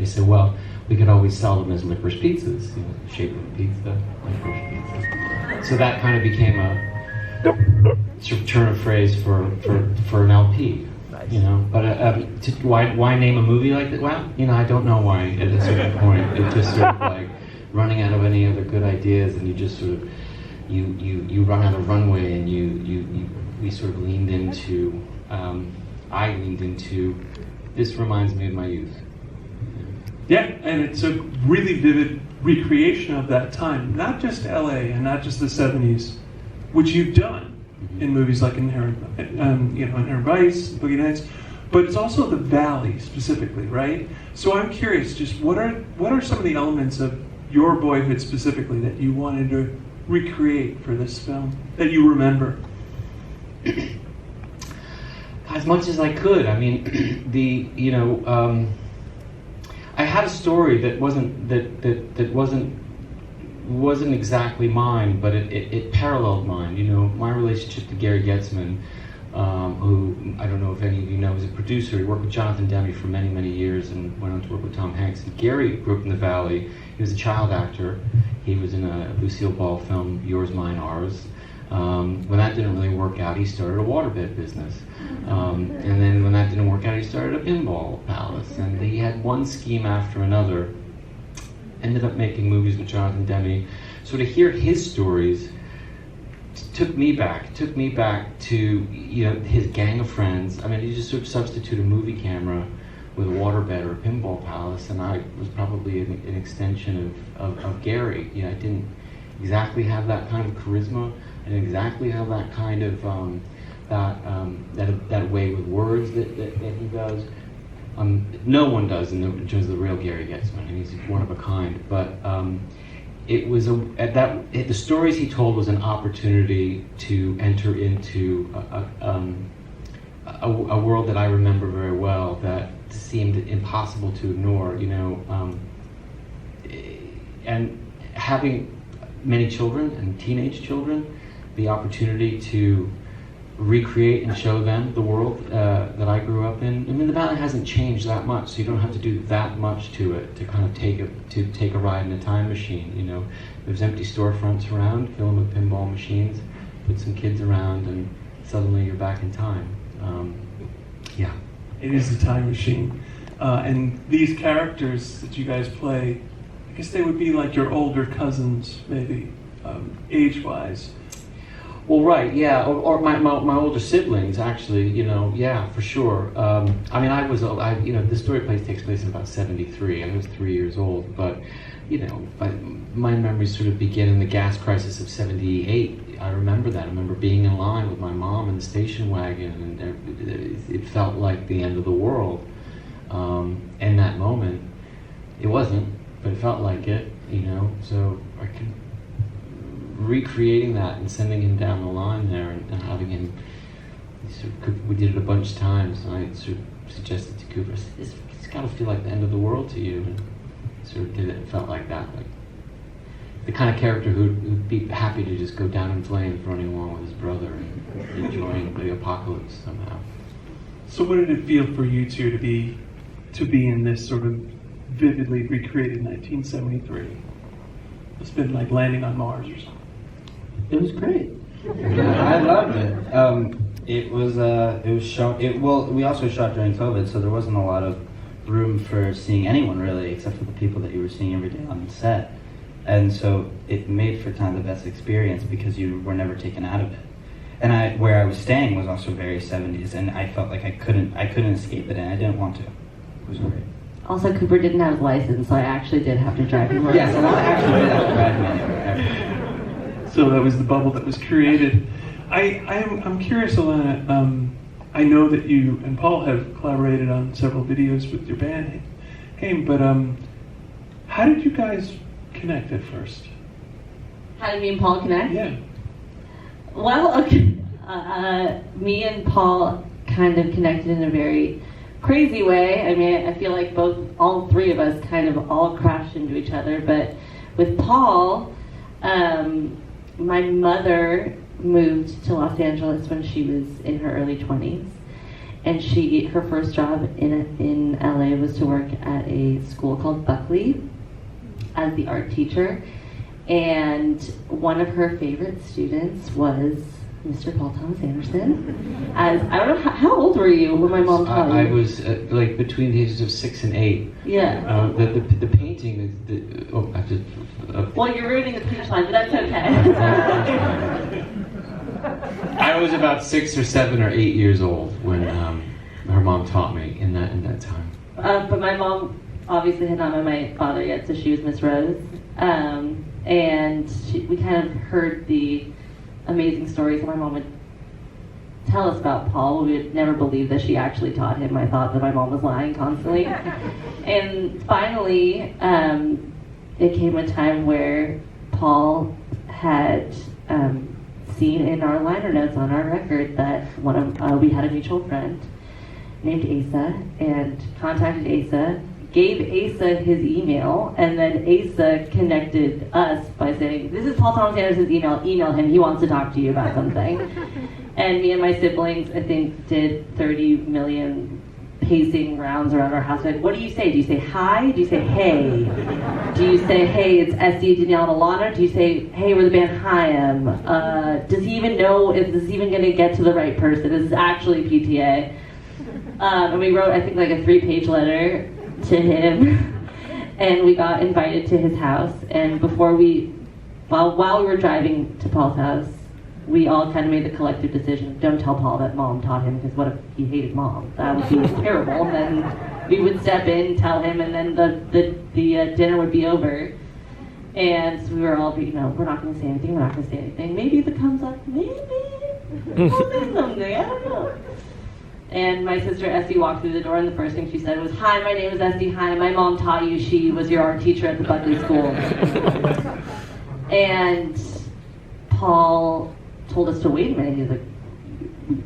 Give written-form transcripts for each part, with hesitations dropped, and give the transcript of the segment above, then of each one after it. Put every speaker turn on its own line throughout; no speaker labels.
said, well, we could always sell them as licorice pizzas, you know, the shape of a pizza, licorice pizza. So that kind of became a sort of turn of phrase for an LP.
Nice.
You know, but why name a movie like that? Well, you know, I don't know why at a certain point. It just sort of like running out of any other good ideas, and you just sort of you run out of runway, and we sort of leaned into. I leaned into. This reminds me of my youth.
Yeah, and it's a really vivid recreation of that time, not just LA and not just the 70s, which you've done in movies like Inherent Vice, Boogie Nights, but it's also the Valley specifically, right? So I'm curious, just what are some of the elements of your boyhood specifically that you wanted to recreate for this film that you remember?
As much as I could. I mean, I had a story that wasn't exactly mine, but it paralleled mine. You know, my relationship to Gary Getzman, who I don't know if any of you know, is a producer. He worked with Jonathan Demme for many, many years and went on to work with Tom Hanks. And Gary grew up in the Valley. He was a child actor. He was in a Lucille Ball film, Yours, Mine, Ours. When that didn't really work out, he started a waterbed business. And then when that didn't work out, he started a pinball palace. And he had one scheme after another. Ended up making movies with Jonathan Demme. So to hear his stories took me back to, you know, his gang of friends. I mean, you just sort of substitute a movie camera with a waterbed or a pinball palace, and I was probably an extension of Gary. You know, I didn't exactly have that kind of charisma. I didn't exactly have that kind of that way with words that he does. No one does in terms of the real Gary Getzman, and he's one of a kind. But it was the stories he told was an opportunity to enter into a world that I remember very well that seemed impossible to ignore. You know, and having many children and teenage children, the opportunity to recreate and show them the world that I grew up in. I mean, the Valley hasn't changed that much, so you don't have to do that much to it to kind of take a ride in a time machine. You know, there's empty storefronts around, fill them with pinball machines, put some kids around, and suddenly you're back in time. Yeah,
it is a time machine, and these characters that you guys play, I guess they would be like your older cousins, maybe age-wise.
Well, right, yeah, or my older siblings, actually, you know, yeah, for sure. I mean, you know, the story takes place in about '73. I was 3 years old, but, you know, my memories sort of begin in the gas crisis of '78. I remember that. I remember being in line with my mom in the station wagon, and it felt like the end of the world. In that moment, it wasn't, but it felt like it, you know, so I can. Recreating that and sending him down the line there and having him, we did it a bunch of times, and I sort of suggested to Cooper, it's got to feel like the end of the world to you, and sort of did it, it felt like that, like the kind of character who'd be happy to just go down in flames running along with his brother and enjoying the apocalypse somehow.
So what did it feel for you two to be in this sort of vividly recreated 1973? It's been like landing on Mars or something.
It was great.
I loved it. It was shot. We also shot during COVID, so there wasn't a lot of room for seeing anyone really, except for the people that you were seeing every day on the set. And so it made for kind of the best experience because you were never taken out of it. And where I was staying was also very 70s, and I felt like I couldn't escape it, and I didn't want to. It was great.
Also, Cooper didn't have his license, so I actually did have to drive him around.
Yes, and I actually did have to drive him anywhere.
So that was the bubble that was created. I'm curious, Alana. I know that you and Paul have collaborated on several videos with your band, Haim, but how did you guys connect at first?
How did me and Paul connect?
Yeah.
Well, okay. Me and Paul kind of connected in a very crazy way. I mean, I feel like all three of us kind of all crashed into each other, but with Paul, my mother moved to Los Angeles when she was in her early 20s, and her first job in LA was to work at a school called Buckley as the art teacher. And one of her favorite students was Mr. Paul Thomas Anderson. As I don't know, how old were you when my mom taught you?
I was like between the ages of 6 and 8.
Yeah.
The painting is I have to.
Well, you're ruining the punchline, but that's okay.
I was about 6 or 7 or 8 years old when her mom taught me in that time.
But my mom obviously had not met my father yet, so she was Miss Rose. And we kind of heard the amazing stories that my mom would tell us about Paul. We would never believe that she actually taught him. I thought that my mom was lying constantly. And finally, it came a time where Paul had seen in our liner notes on our record that we had a mutual friend named Asa, and contacted Asa, gave Asa his email, and then Asa connected us by saying, "This is Paul Thomas Anderson's email. Email him. He wants to talk to you about something." And me and my siblings, I think, did 30 million pacing rounds around our house. Like, what do you say? Do you say hi? Do you say hey? Do you say, hey, it's Esty, Danielle, and Alana? Do you say, hey, we're the band Haim? Does he even know if this is even going to get to the right person? This is actually PTA. And we wrote, I think, like a 3-page letter to him, and we got invited to his house. And while we were driving to Paul's house, we all kind of made the collective decision: don't tell Paul that mom taught him, because what if he hated mom? That would be terrible. And then we would step in, tell him, and then the dinner would be over. And so we were all, we're not going to say anything. We're not going to say anything. Maybe if it comes up, maybe we'll say something. I don't know. And my sister Esty walked through the door, and the first thing she said was, "Hi, my name is Esty. Hi, my mom taught you. She was your art teacher at the Buckley School." And Paul told us to wait a minute. He was like,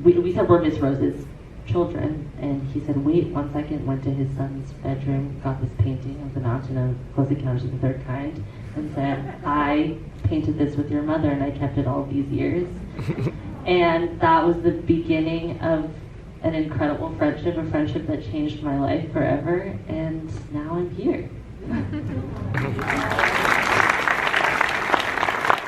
we said we're Miss Rose's children, and he said, "Wait 1 second." Went to his son's bedroom, got this painting of the Mountain of Close Encounters of the Third Kind, and said, "I painted this with your mother, and I kept it all these years." And that was the beginning of an incredible friendship, a friendship that changed my life forever, and now I'm here.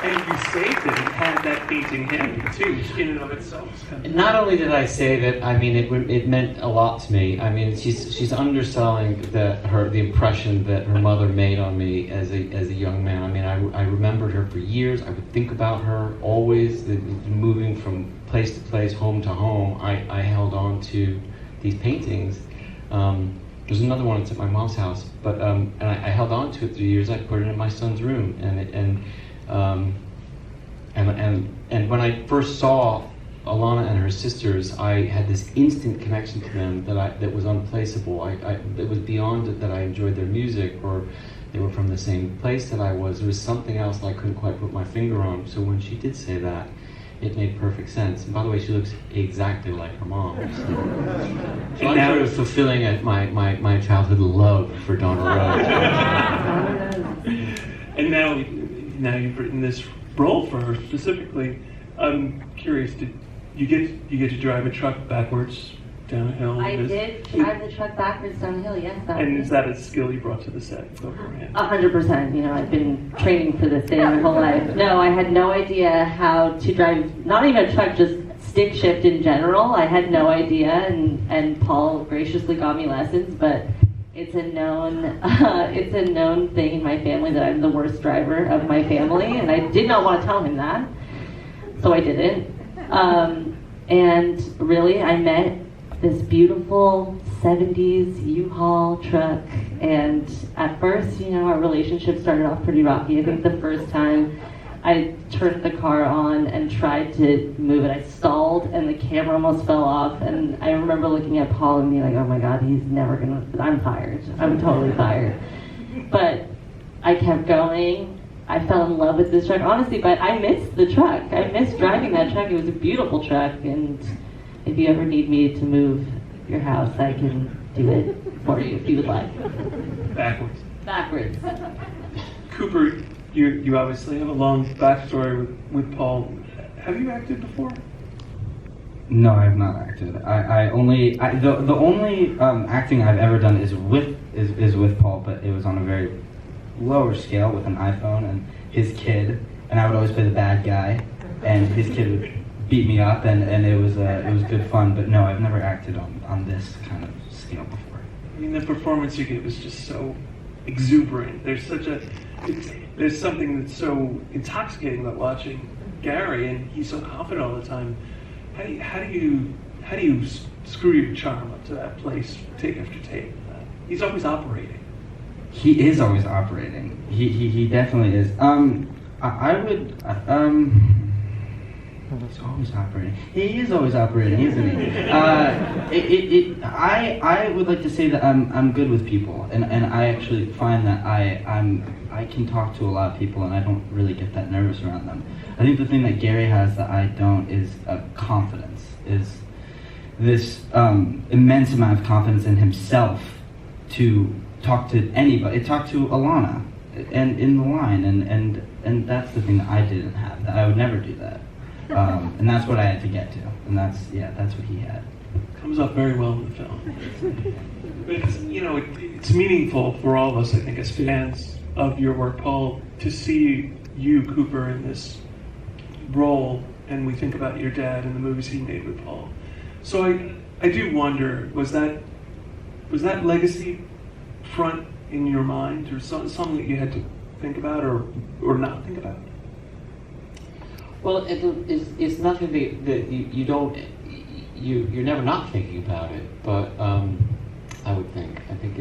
And you saved it and had that painting handy too, in and of itself.
Not only did I say that, I mean, it meant a lot to me. I mean, she's underselling the impression that her mother made on me as a young man. I mean, I remembered her for years. I would think about her always, moving from place to place, home to home. I held on to these paintings. There's another one that's at my mom's house, but and I held on to it through years. I put it in my son's room, and when I first saw Alana and her sisters, I had this instant connection to them that was unplaceable. It was beyond it that I enjoyed their music, or they were from the same place that I was. There was something else that I couldn't quite put my finger on. So when she did say that, it made perfect sense. And by the way, she looks exactly like her mom. So I'm sort of fulfilling my childhood love for Donna Rose.
And now you've written this role for her specifically. I'm curious, did you get to drive a truck backwards down a hill?
I did drive the truck backwards down the hill, yes.
And is that a skill you brought to the set beforehand?
100%. I've been training for this thing my whole life. No, I had no idea how to drive, not even a truck, just stick shift in general. I had no idea, and Paul graciously got me lessons, but it's a known thing in my family that I'm the worst driver of my family, and I did not want to tell him that, so I didn't. And really, I met this beautiful 70s U-Haul truck, and at first, our relationship started off pretty rocky. I think the first time I turned the car on and tried to move it, I stalled and the camera almost fell off, and I remember looking at Paul and being like, oh my god, he's never gonna, I'm fired. I'm totally fired. But I kept going. I fell in love with this truck, honestly, but I missed the truck. I missed driving that truck. It was a beautiful truck, and if you ever need me to move your house, I can do it for you if you would like. Backwards.
Cooper, you obviously have a long backstory with Paul. Have you acted before?
No, I have not acted. The only acting I've ever done is with Paul, but it was on a very lower scale with an iPhone and his kid, and I would always play the bad guy, and his kid would beat me up, and it was good fun. But no, I've never acted on this kind of scale before.
I mean, the performance you gave was just so exuberant. There's something that's so intoxicating about watching Gary, and he's so confident all the time. How do you screw your charm up to that place, take after take? He's always operating.
He is always operating. He definitely is. I would. He's always operating. He is always operating, isn't he? I would like to say that I'm good with people, and I actually find that I can talk to a lot of people, and I don't really get that nervous around them. I think the thing that Gary has that I don't is confidence. Is this immense amount of confidence in himself to talk to anybody, talk to Alana, and in the line, and that's the thing that I didn't have. That I would never do that. And that's what I had to get to, and that's what he had.
Comes up very well in the film. But it's meaningful for all of us, I think, as fans of your work, Paul, to see you, Cooper, in this role, and we think about your dad and the movies he made with Paul. So I do wonder, was that legacy front in your mind, or something that you had to think about, or not think about?
Well, it's nothing that you don't, you're never not thinking about it, but I would think. I think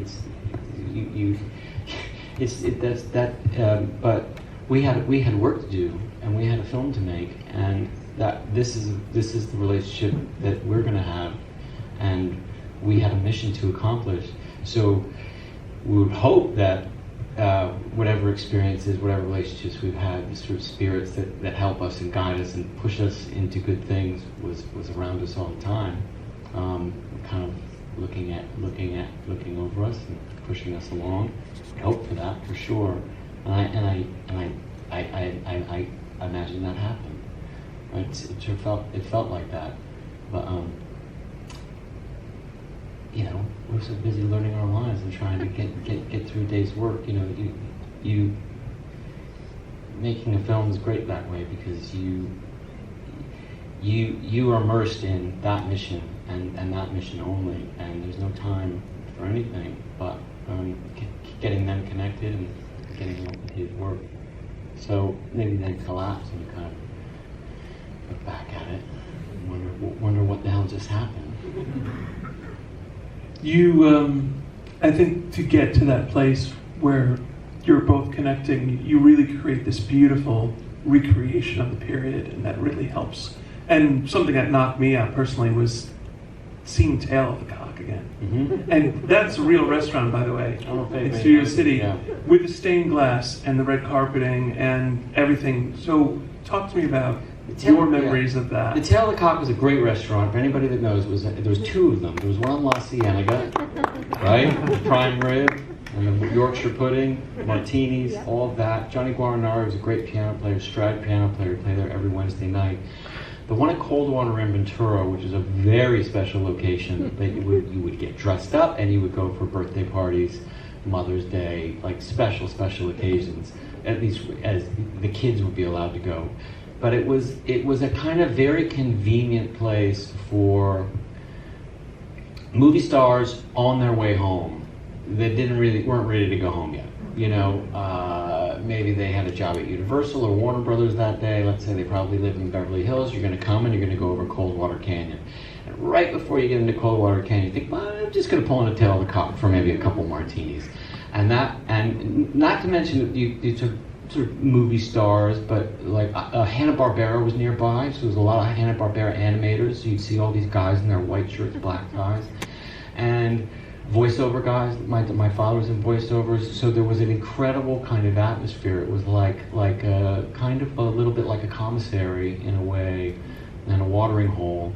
but we had work to do, and we had a film to make, and that this is the relationship that we're going to have, and we had a mission to accomplish. So we would hope that whatever experiences, whatever relationships we've had, the sort of spirits that help us and guide us and push us into good things was around us all the time, kind of looking over us and pushing us along. I hope for that, for sure. And I imagine that happened. Right? It felt like that, but we're so busy learning our lives and trying to get through a day's work. You making a film is great that way, because you are immersed in that mission and that mission only, and there's no time for anything but getting them connected and getting on with his work. So maybe they collapse and you kind of look back at it and wonder what the hell just happened.
You, I think, to get to that place where you're both connecting, you really create this beautiful recreation of the period, and that really helps. And something that knocked me out personally was seeing Tail of the Cock again. Mm-hmm. And that's a real restaurant, by the way, in Studio City, yeah, with the stained glass and the red carpeting and everything. So talk to me about your memories of that.
The Tail of the Cock was a great restaurant. For anybody that knows, there was two of them. There was one on La Cienega, right? Prime rib, and the Yorkshire pudding, martinis, all of that. Johnny Guarinari was a great piano player, Strad piano player, played there every Wednesday night. The one at Coldwater in Ventura, which is a very special location, that you would get dressed up and you would go for birthday parties, Mother's Day, like special occasions, at least as the kids would be allowed to go. But it was a kind of very convenient place for movie stars on their way home that weren't ready to go home yet. Maybe they had a job at Universal or Warner Brothers that day. Let's say they probably live in Beverly Hills. You're going to come and you're going to go over Coldwater Canyon. And right before you get into Coldwater Canyon, you think, well, I'm just going to pull in a Tail of the Cock for maybe a couple martinis. And not to mention that you took sort of movie stars, but like Hanna-Barbera was nearby, so there was a lot of Hanna-Barbera animators. So you'd see all these guys in their white shirts, black ties, and voiceover guys. My father was in voiceovers, so there was an incredible kind of atmosphere. It was like a kind of a little bit like a commissary in a way, and a watering hole,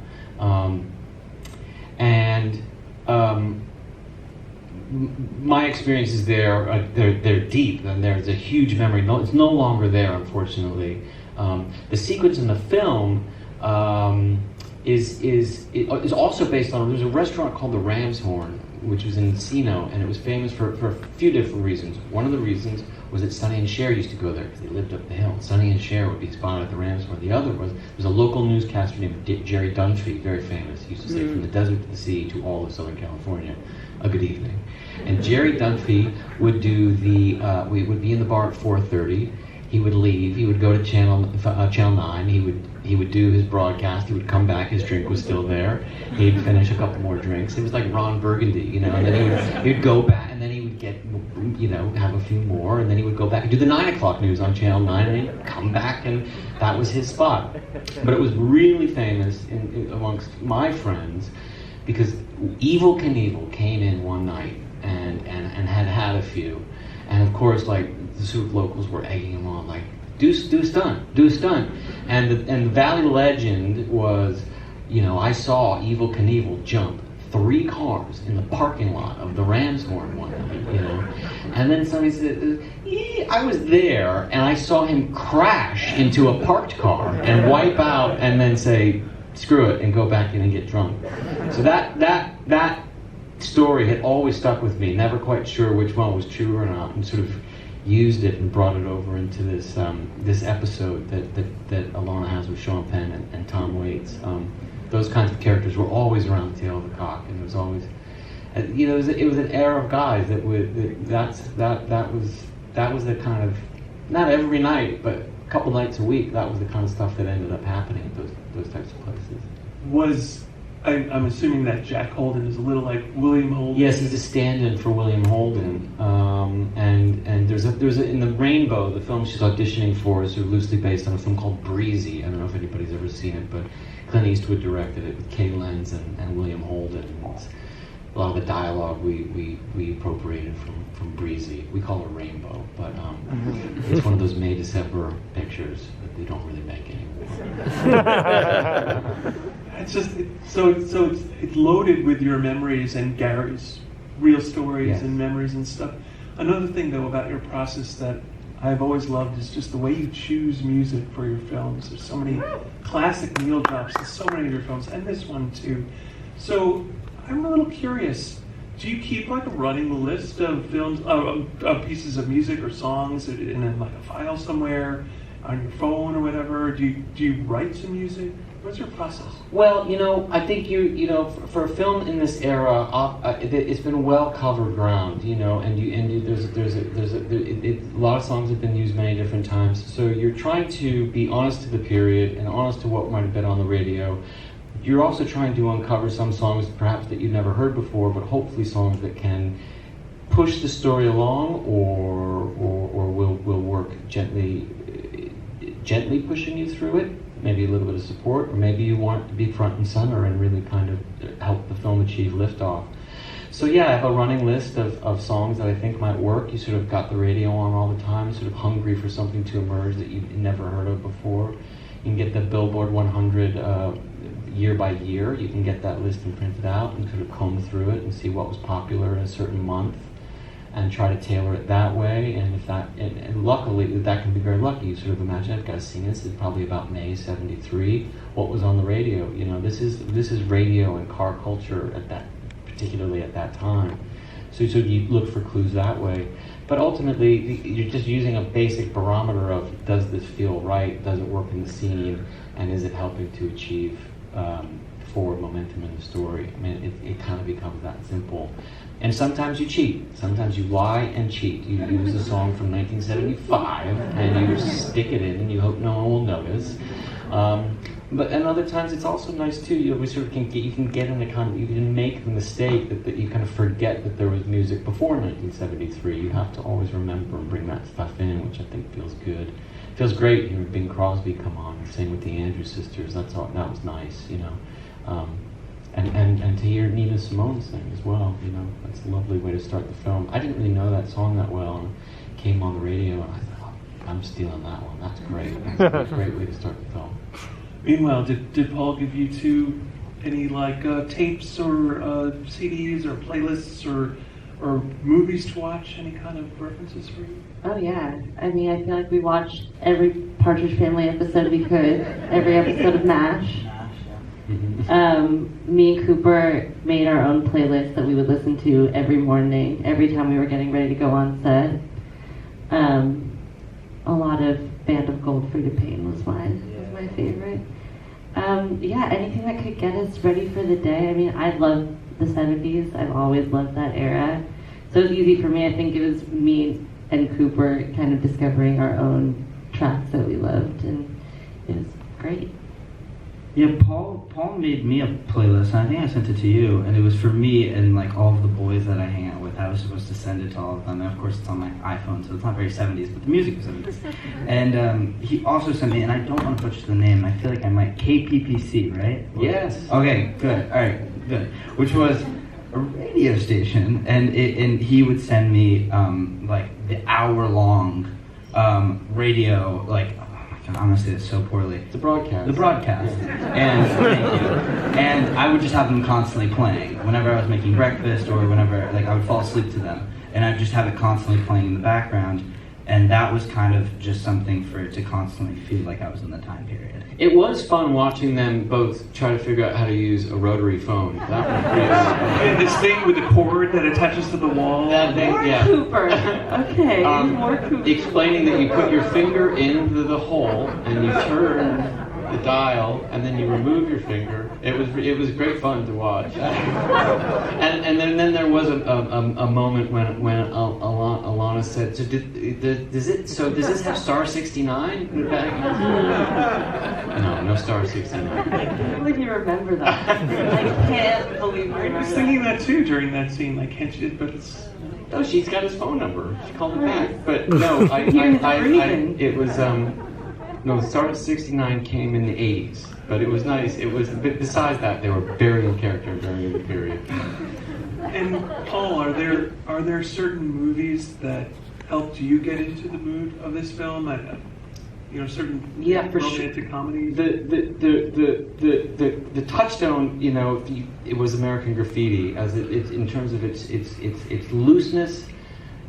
my experiences there, they're deep, and there's a huge memory. No, it's no longer there, unfortunately. The sequence in the film is also based on, there's a restaurant called the Ram's Horn, which was in Encino, and it was famous for a few different reasons. One of the reasons was that Sonny and Cher used to go there because they lived up the hill. Sonny and Cher would be spotted at the Ram's Horn. The other was, there's a local newscaster named Jerry Dunphy, very famous. He used to say, from the desert to the sea to all of Southern California, a good evening. And Jerry Dunphy would do we would be in the bar at 4:30. He would leave. He would go to Channel 9. He would do his broadcast. He would come back. His drink was still there. He'd finish a couple more drinks. It was like Ron Burgundy, you know. And then he would go back, and then he would get, you know, have a few more, and then he would go back and do the 9 o'clock news on Channel 9, and he'd come back, and that was his spot. But it was really famous amongst my friends because Evel Knievel came in one night and had a few, and of course, like, the sort of locals were egging him on, like, do a stunt. And the Valley legend was, you know, I saw Evel Knievel jump 3 cars in the parking lot of the Ram's Horn one night, you know. And then somebody said, I was there, and I saw him crash into a parked car and wipe out, and then say, screw it, and go back in and get drunk. So that story had always stuck with me, never quite sure which one was true or not, and sort of used it and brought it over into this episode that Alana has with Sean Penn and Tom Waits. Those kinds of characters were always around the tail of the cock, and it was always, you know, it was an era of guys that was the kind of, not every night, but a couple nights a week. That was the kind of stuff that ended up happening at those types of places. I'm assuming that Jack Holden is a little like William Holden. Yes, he's a stand-in for William Holden, and there's a in the Rainbow, the film she's auditioning for is sort of loosely based on a film called Breezy. I don't know if anybody's ever seen it, but Clint Eastwood directed it with Kay Lenz and William Holden. And it's a lot of the dialogue we appropriated from Breezy. We call it Rainbow, but it's one of those May December pictures that they don't really make anymore.
It's just it's loaded with your memories and Gary's real stories
Yes.
and memories and stuff. Another thing though about your process that I've always loved is just the way you choose music for your films. There's so many classic needle drops in so many of your films, and this one too. So I'm a little curious. Do you keep like a running list of films, of pieces of music or songs in like a file somewhere on your phone or whatever? Do you write some music? What's your process?
Well, you know, I think you know, for a film in this era, it's been well covered ground, you know, and a lot of songs have been used many different times. So you're trying to be honest to the period and honest to what might have been on the radio. You're also trying to uncover some songs perhaps that you've never heard before, but hopefully songs that can push the story along, or will work gently pushing you through it. Maybe a little bit of support, or maybe you want to be front and center and really kind of help the film achieve liftoff. So yeah, I have a running list of songs that I think might work. You sort of got the radio on all the time, sort of hungry for something to emerge that you've never heard of before. You can get the Billboard 100 year by year. You can get that list and print it out and sort of comb through it and see what was popular in a certain month, and try to tailor it that way. And if that, and luckily, that can be very lucky. You sort of imagine, I've got to sing this. It's probably about May '73. What was on the radio? You know, this is radio and car culture particularly at that time. So you look for clues that way. But ultimately, you're just using a basic barometer of, does this feel right? Does it work in the scene? And is it helping to achieve forward momentum in the story? I mean, it kind of becomes that simple. And sometimes you cheat. Sometimes you lie and cheat. You use a song from 1975 and you stick it in and you hope no one will notice. And other times it's also nice too. You can make the mistake that you kind of forget that there was music before 1973. You have to always remember and bring that stuff in, which I think feels good. Feels great hearing Bing Crosby come on and sing with the Andrews Sisters. That was nice, you know. And to hear Nina Simone sing as well, you know, that's a lovely way to start the film. I didn't really know that song that well, and it came on the radio, and I thought, I'm stealing that one. That's great. That's a great way to start the film.
Meanwhile, did Paul give you two any like tapes or CDs or playlists or movies to watch? Any kind of references for you?
Oh yeah, I mean, I feel like we watched every Partridge Family episode we could, every episode of MASH. Me and Cooper made our own playlist that we would listen to every morning, every time we were getting ready to go on set. A lot of Band of Gold for Your Pain was my favorite. Anything that could get us ready for the day. I mean, I love the 70s. I've always loved that era. So it's easy for me. I think it was me and Cooper kind of discovering our own tracks that we loved, and it was great.
Yeah, Paul made me a playlist, and I think I sent it to you, and it was for me and like all of the boys that I hang out with. I was supposed to send it to all of them, and of course it's on my iPhone, so it's not very 70s, but the music was 70s. And he also sent me, and I don't want to butcher the name, I feel like I might, KPPC, right?
Yes.
Okay, good, alright, good. Which was a radio station, and he would send me like the hour-long radio, like, I'm gonna say this so poorly.
The broadcast.
The broadcast.
Yeah.
And thank you. And I would just have them constantly playing. Whenever I was making breakfast or whenever, like, I would fall asleep to them. And I'd just have it constantly playing in the background. And that was kind of just something for it to constantly feel like I was in the time period.
It was fun watching them both try to figure out how to use a rotary phone. That was really
And this thing with the cord that attaches to the wall.
that thing,
More
yeah.
Cooper. Okay, more Cooper.
Explaining that you put your finger into the hole and you turn the dial and then you remove your finger. It was great fun to watch. and then there was a moment when Alana said, "So does this have star 69?" No star 69.
I can't believe you remember that. I can't believe you
I
remember
was
that.
thinking that too during that scene. Like, can't you? But it's.
Oh, she's got his phone number. She called him back. But no, it was no, Star 69 came in the 80s, but it was nice. It was, but besides that, they were very in character during the period.
And Paul, are there certain movies that helped you get into the mood of this film? Certain
For
romantic
sure.
comedies.
The touchstone, it was American Graffiti, as it in terms of its looseness.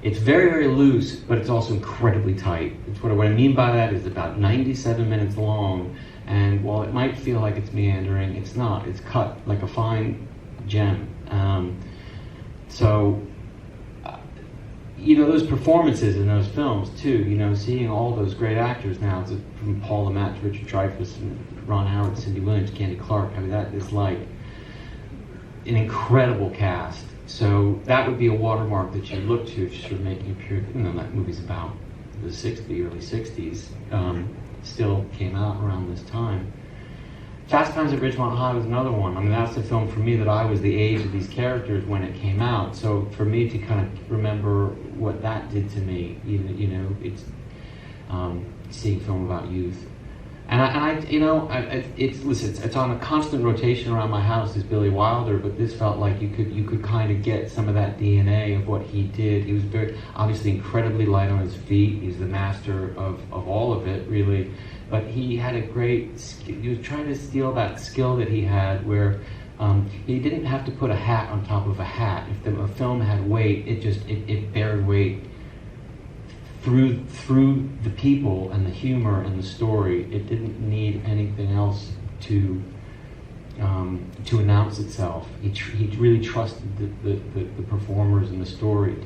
It's very, very loose, but it's also incredibly tight. It's what I mean by that is about 97 minutes long, and while it might feel like it's meandering, it's not. It's cut like a fine gem. Those performances in those films too, seeing all those great actors now, from Paul Le Mat to Richard Dreyfuss and Ron Howard, Cindy Williams, Candy Clark, I mean, that is like an incredible cast. So that would be a watermark that you look to if you're making a period. That movie's about the early 60s, still came out around this time. Fast Times at Ridgemont High was another one. I mean, that's the film for me that I was the age of these characters when it came out. So for me to kind of remember what that did to me, it's seeing film about youth. It's on a constant rotation around my house is Billy Wilder, but this felt like you could kind of get some of that DNA of what he did. He was very, obviously incredibly light on his feet. He's the master of all of it, really. But he had a great, he was trying to steal that skill that he had where he didn't have to put a hat on top of a hat. If a film had weight, it bared weight through the people and the humor and the story. It didn't need anything else to announce itself. He really trusted the performers and the story